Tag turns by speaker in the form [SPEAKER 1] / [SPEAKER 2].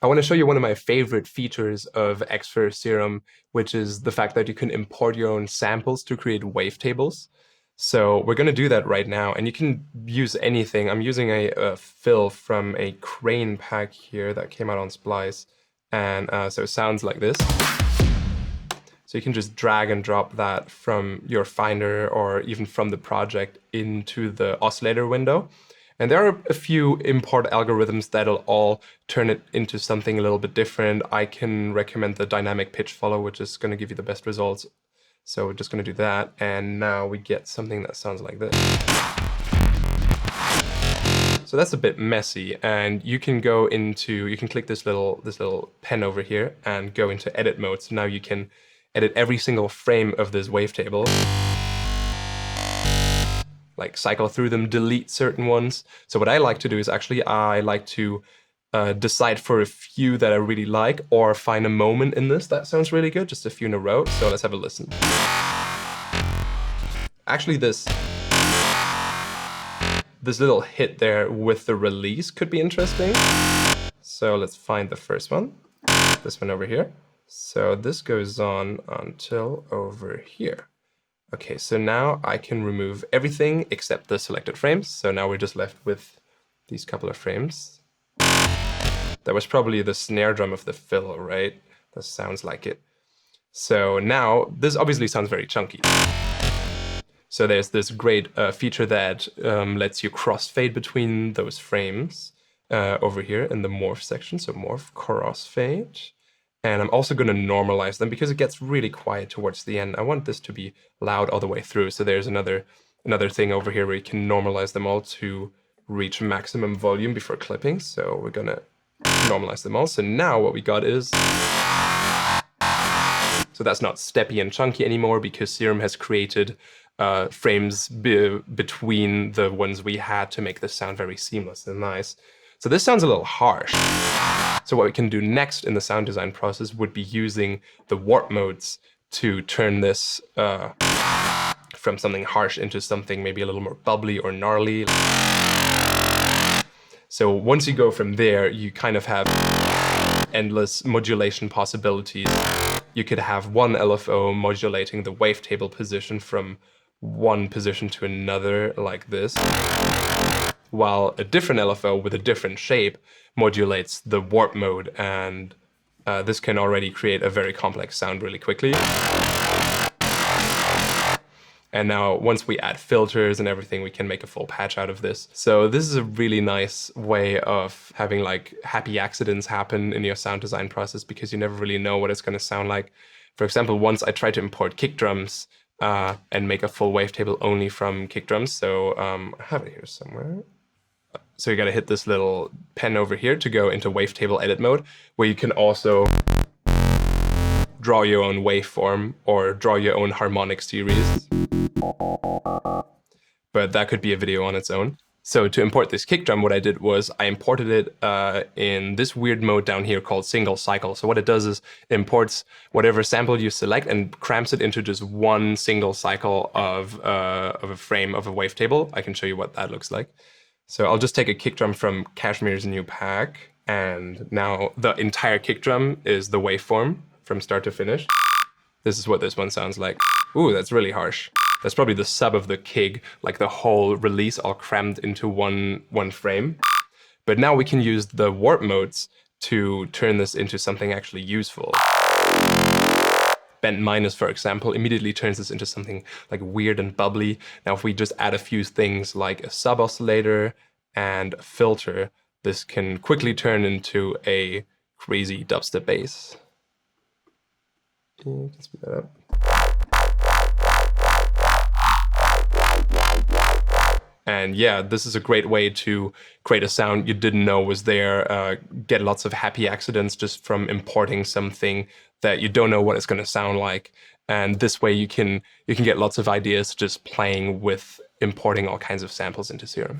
[SPEAKER 1] I want to show you one of my favorite features of Xfer Serum, which is the fact that you can import your own samples to create wavetables. So we're going to do that right now, and you can use anything. I'm using a fill from a crane pack here that came out on Splice, and so it sounds like this. So you can just drag and drop that from your Finder or even from the project into the oscillator window. And there are a few import algorithms that'll all turn it into something a little bit different. I can recommend the dynamic pitch follow, which is going to give you the best results. So we're just going to do that. And now we get something that sounds like this. So that's a bit messy. And you can go into, you can click this little pen over here and go into edit mode. So now you can edit every single frame of this wavetable. Like cycle through them, delete certain ones. So what I like to do is actually I like to decide for a few that I really like, or find a moment in this that sounds really good, just a few in a row. So let's have a listen. Actually, this little hit there with the release could be interesting. So let's find the first one, this one over here. So this goes on until over here. Okay, so now I can remove everything except the selected frames. So now we're just left with these couple of frames. That was probably the snare drum of the fill, right? That sounds like it. So now this obviously sounds very chunky. So there's this great feature that lets you crossfade between those frames over here in the morph section. So morph crossfade. And I'm also going to normalize them because it gets really quiet towards the end. I want this to be loud all the way through. So there's another thing over here where you can normalize them all to reach maximum volume before clipping. So we're going to normalize them all. So now what we got is... So that's not steppy and chunky anymore because Serum has created frames between the ones we had to make this sound very seamless and nice. So this sounds a little harsh. So what we can do next in the sound design process would be using the warp modes to turn this from something harsh into something maybe a little more bubbly or gnarly. So once you go from there, you kind of have endless modulation possibilities. You could have one LFO modulating the wavetable position from one position to another like this, while a different LFO with a different shape modulates the warp mode, and this can already create a very complex sound really quickly. And now once we add filters and everything, we can make a full patch out of this. So this is a really nice way of having like happy accidents happen in your sound design process because you never really know what it's going to sound like. For example, once I tried to import kick drums and make a full wavetable only from kick drums. So I have it here somewhere. So you got to hit this little pen over here to go into wavetable edit mode, where you can also draw your own waveform or draw your own harmonic series. But that could be a video on its own. So to import this kick drum, what I did was I imported it in this weird mode down here called single cycle. So what it does is it imports whatever sample you select and cramps it into just one single cycle of a frame of a wavetable. I can show you what that looks like. So I'll just take a kick drum from Kashmir's new pack, and now the entire kick drum is the waveform from start to finish. This is what this one sounds like. Ooh, that's really harsh. That's probably the sub of the kick, like the whole release all crammed into one frame. But now we can use the warp modes to turn this into something actually useful. Bend minus, for example, immediately turns this into something like weird and bubbly. Now, if we just add a few things like a sub oscillator and a filter, this can quickly turn into a crazy dubstep bass. You can speed that up. And yeah, this is a great way to create a sound you didn't know was there, get lots of happy accidents just from importing something that you don't know what it's going to sound like. And this way you can get lots of ideas just playing with importing all kinds of samples into Serum.